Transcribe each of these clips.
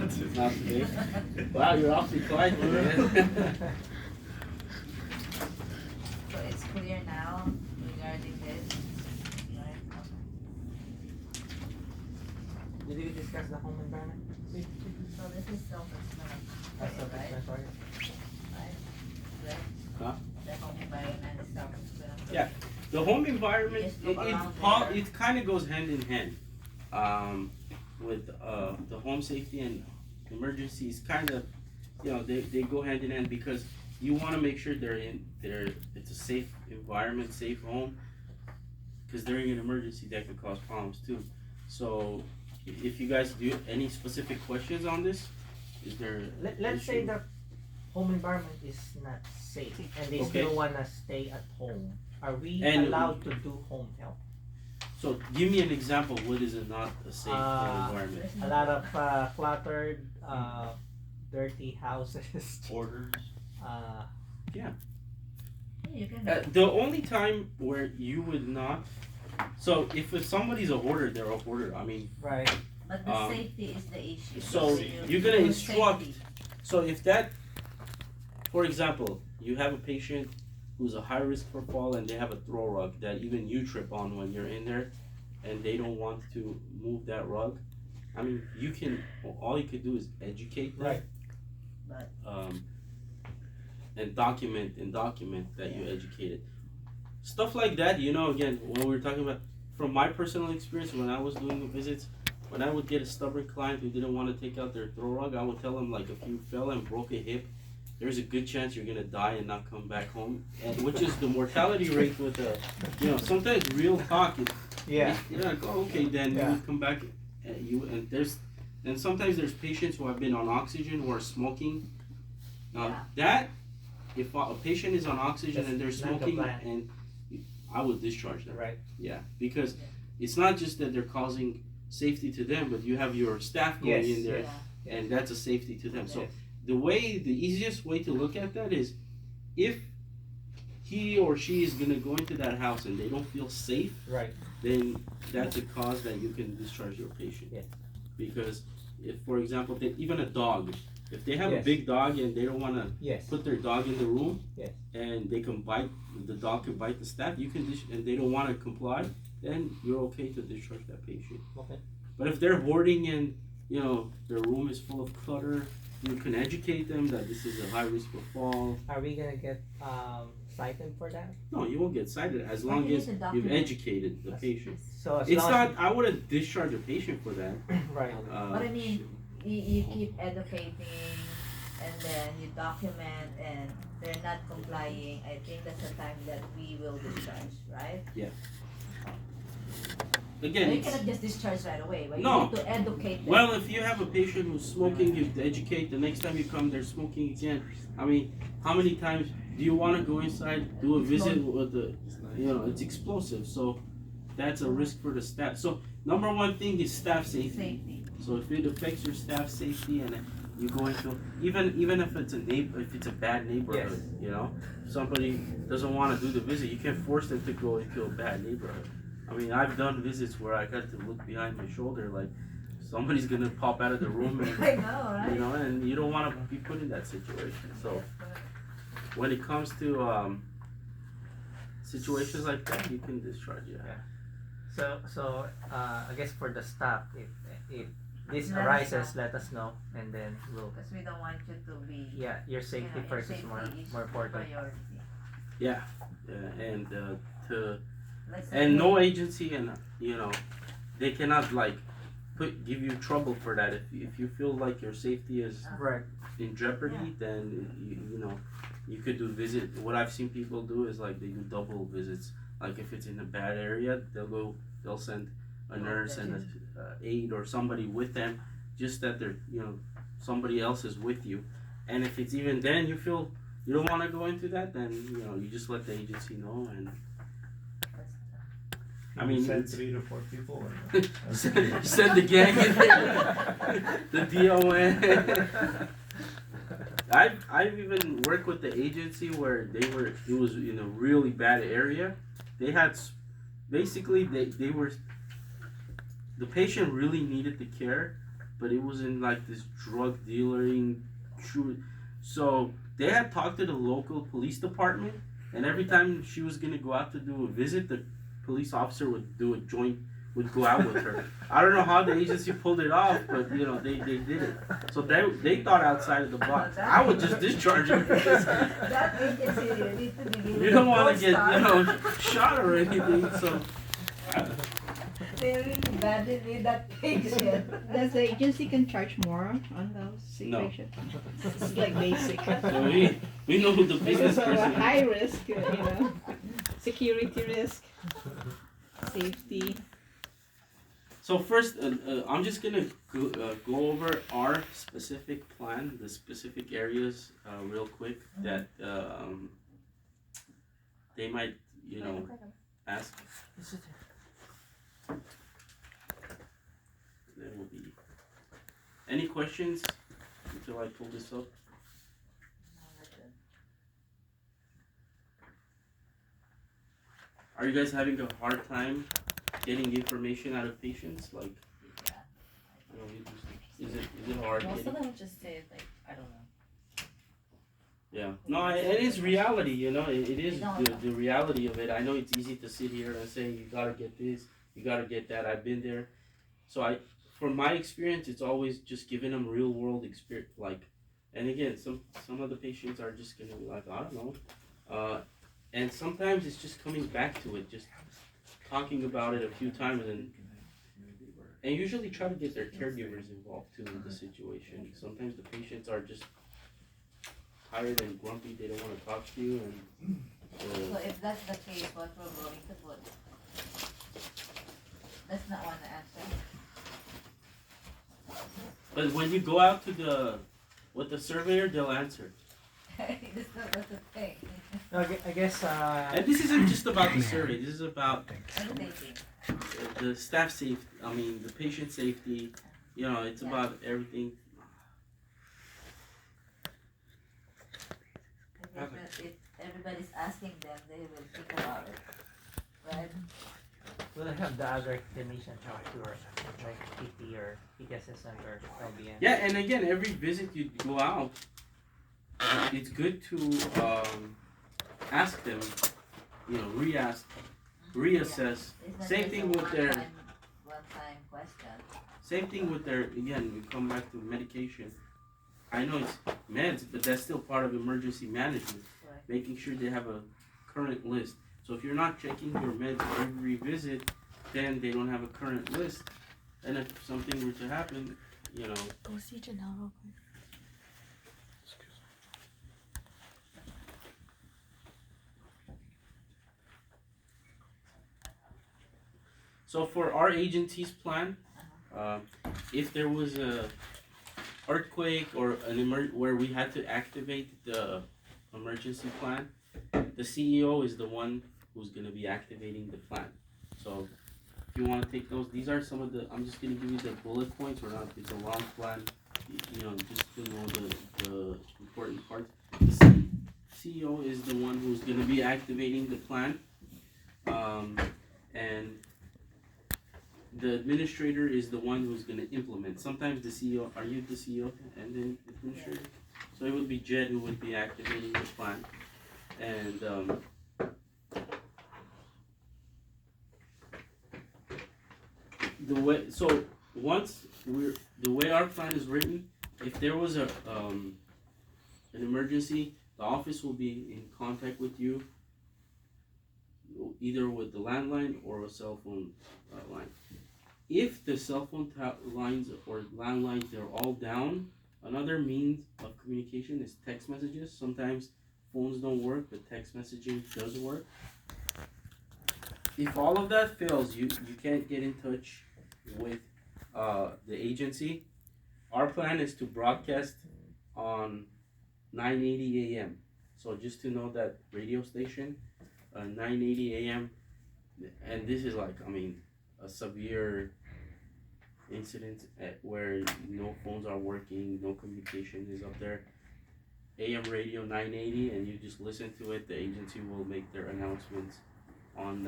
Not today. Wow, you're awfully quiet today. So it's clear now regarding this. Right? Did you discuss the home environment? So this is self-explanatory, right? Right? Right? Huh? The home environment is self-explanatory. Yeah. The home environment, Just look around there. it kind of goes hand in hand with the home safety and emergencies. Kind of, they go hand in hand because you want to make sure it's a safe environment, safe home. Because during an emergency, that could cause problems too. So, if you guys do any specific questions on this, is there? Let's say the home environment is not safe and they still wanna stay at home. Are we allowed to do home health? So give me an example. What is it not a safe home environment? A lot of cluttered, dirty houses. Orders. Yeah. You can The only time where you would not. So if somebody's a hoarder, they're a hoarder. I mean. Right. But the safety is the issue. So you're gonna instruct. So if that, for example, you have a patient who's a high risk for fall and they have a throw rug that even you trip on when you're in there, and they don't want to move that rug. I mean, all you could do is educate them. Right. But and document that you educated. Stuff like that, again, when we were talking about, from my personal experience, when I was doing the visits, when I would get a stubborn client who didn't want to take out their throw rug, I would tell them, like, if you fell and broke a hip, there's a good chance you're gonna die and not come back home, and which is the mortality rate with sometimes real talk. You're like, oh, okay, then you would come back, and sometimes there's patients who have been on oxygen who are smoking. Now that, if a patient is on oxygen and they're smoking, and I would discharge them. Right. Yeah, because it's not just that they're causing safety to them, but you have your staff going in there, and that's a safety to them. So the easiest way to look at that is, if he or she is gonna go into that house and they don't feel safe, right, then that's a cause that you can discharge your patient. Yeah. Because if, for example, even a dog, if they have a big dog and they don't want to put their dog in the room, and the dog can bite the staff, you can and they don't want to comply, then you're okay to discharge that patient. Okay. But if they're hoarding and their room is full of clutter, you can educate them that this is a high risk for fall. Are we gonna get cited for that? No, you won't get cited as long as you've educated the patient. So as It's long not. I wouldn't discharge a patient for that. right. But I mean, you keep educating, and then you document, and they're not complying. I think that's the time that we will discharge, right? Yeah. Again, you cannot just discharge right away, but No. you need to educate them. well, if you have a patient who's smoking, you have to educate. The next time you come, they're smoking again. I mean, how many times do you want to go inside, do a visit with the, it's explosive, so that's a risk for the staff. So number one thing is staff safety. So if it affects your staff safety and you go into, even if it's a bad neighborhood, somebody doesn't want to do the visit, you can't force them to go into a bad neighborhood. I mean, I've done visits where I got to look behind my shoulder, like somebody's gonna pop out of the room, and I know, right? And you don't want to be put in that situation. So when it comes to situations like that, you can discharge it. Yeah. So I guess for the staff, if this arises, let us know, and then we'll. Because we don't want you to be. Yeah, your safety first is more important. Priority. Yeah, and no agency, and they cannot give you trouble for that. If you feel like your safety is in jeopardy, then you could do visit. What I've seen people do is they do double visits. Like if it's in a bad area, they'll send a nurse and an aide or somebody with them, just that they're somebody else is with you. And if it's even then you feel you don't want to go into that, then you just let the agency know. And I mean, send 3 to 4 people. Or send the gang in there. The DON. I've even worked with the agency where it was in a really bad area. They had basically they were, the patient really needed the care, but it was in like this drug dealing. So they had talked to the local police department, and every time she was gonna go out to do a visit, the police officer would do a joint, would go out with her. I don't know how the agency pulled it off, but you know they did it. So they thought outside of the box. I would just discharge her because That agency you need to be you don't want to get star. shot or anything. So They really badly need that patient. Does the agency can charge more on those No. situations? It's like basic. so we know who the Because biggest of a person is. high risk, security risk, safety. So first, I'm just gonna go over our specific plan, the specific areas, real quick that they might, ask. There will be any questions until I pull this up. Are you guys having a hard time getting information out of patients? Like, you know, is it hard? Most getting- of them just say like, I don't know. Yeah. No, it is reality, it is No, the reality of it. I know it's easy to sit here and say, you gotta get this, you gotta get that. I've been there. So from my experience, it's always just giving them real world experience. Like, and again, some of the patients are just gonna be like, I don't know. And sometimes it's just coming back to it, just talking about it a few times and usually try to get their caregivers involved too in the situation. Sometimes the patients are just tired and grumpy, they don't want to talk to you, and So if that's the case, what we're going to put? That's not one answer. but when you go out to with the surveyor, they'll answer. That's not what the thing. I guess And this isn't just about the survey, this is about Anything. the staff safety, the patient safety, it's about everything. If everybody's asking them, they will think about it, right? we'll have the other clinician talk to her, like PT or PT assistant or LBN. Yeah, and again, every visit you go out, it's good to ask them, reassess. It's not Same just thing a with their one-time question. Same thing with again, we come back to medication. I know it's meds, but that's still part of emergency management. Right. Making sure they have a current list. So if you're not checking your meds every visit, then they don't have a current list. And if something were to happen, Go see Janelle real quick. So for our agency's plan, if there was a earthquake or where we had to activate the emergency plan, the CEO is the one who's going to be activating the plan. So if you want to take those, these are some of I'm just going to give you the bullet points. It's a long plan, just to know the important parts. The CEO is the one who's going to be activating the plan. And the administrator is the one who's going to implement. Sometimes the CEO, are you the CEO and then administrator? So it would be Jed who would be activating the plan. And the way our plan is written, if there was an emergency, the office will be in contact with you, either with the landline or a cell phone line. If the cell phone lines or landlines are all down, another means of communication is text messages. Sometimes phones don't work, but text messaging does work. If all of that fails, you can't get in touch with the agency. Our plan is to broadcast on 9:80 a.m. So just to know that radio station, 9:80 a.m. And this is like, a severe incident where no phones are working, no communication is up there. AM radio 980, and you just listen to it. The agency will make their announcements on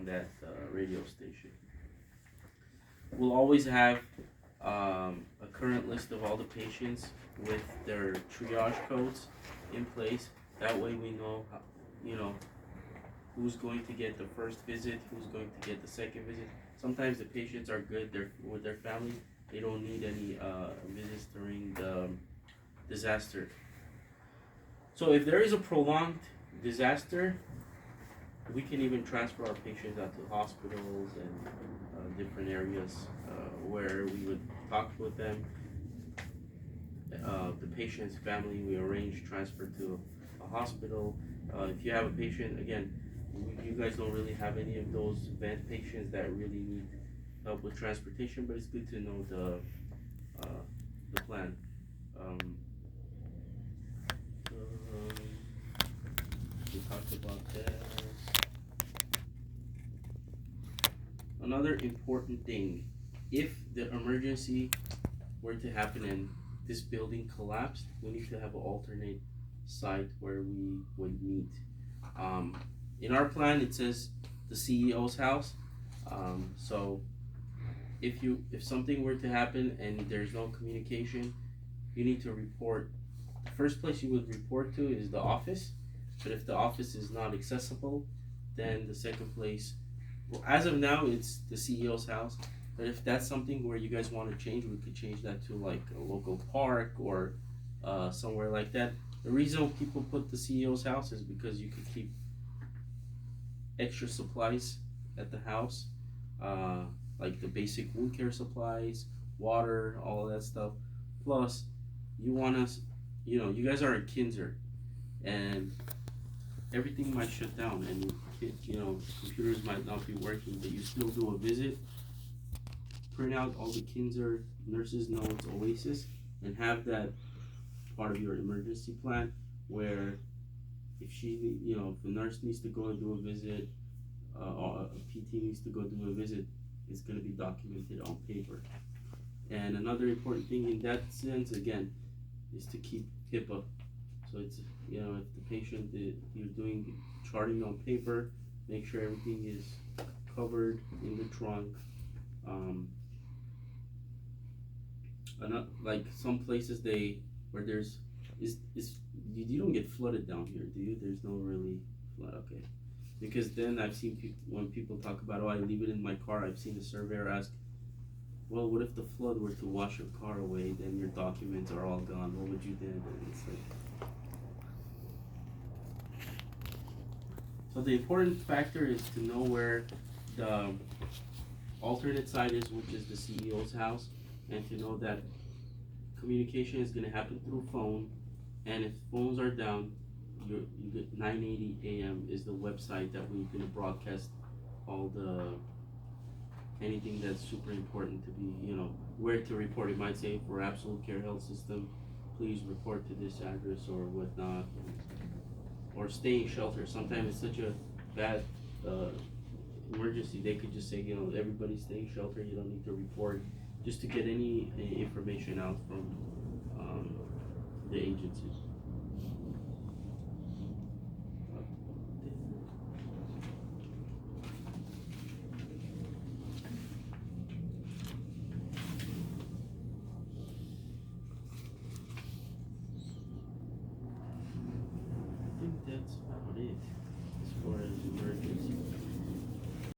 that radio station. We'll always have a current list of all the patients with their triage codes in place. That way we know, you know, who's going to get the first visit, who's going to get the second visit. Sometimes the patients are good, they're with their family, they don't need any visits during the disaster. So if there is a prolonged disaster, we can even transfer our patients out to hospitals and different areas where we would talk with them. The patient's family, we arrange transfer to a hospital. If you have a patient, again, you guys don't really have any of those vent patients that really need help with transportation, but it's good to know the plan. We talked about that. Another important thing, if the emergency were to happen and this building collapsed, we need to have an alternate site where we would meet. In our plan, it says the CEO's house. So if something were to happen and there's no communication, you need to report. The first place you would report to is the office, but if the office is not accessible, then the second place, well, as of now, it's the CEO's house. But if that's something where you guys want to change, we could change that to like a local park or somewhere like that. The reason people put the CEO's house is because you could keep extra supplies at the house, like the basic wound care supplies, water, all of that stuff. Plus, you want us, you guys are in Kinzer, and everything might shut down, and computers might not be working, but you still do a visit, print out all the Kinzer nurses' notes, Oasis, and have that part of your emergency plan where if if the nurse needs to go and do a visit, or a PT needs to go do a visit, it's going to be documented on paper. And another important thing in that sense, again, is to keep HIPAA. So it's, if the patient, you're doing charting on paper, make sure everything is covered in the trunk. Like some places where there's, you don't get flooded down here, do you? There's no really flood, okay. Because then I've seen when people talk about, I leave it in my car, I've seen a surveyor ask, well, what if the flood were to wash your car away, then your documents are all gone, what would you do? And it's like, so the important factor is to know where the alternate site is, which is the CEO's house, and to know that communication is going to happen through phone, and if phones are down, you get 980 AM is the website that we're going to broadcast all anything that's super important to be, where to report. It might say for Absolute Care Health System, please report to this address or whatnot, or stay in shelter. Sometimes it's such a bad emergency, they could just say, everybody stay in shelter, you don't need to report, just to get any information out from the agencies.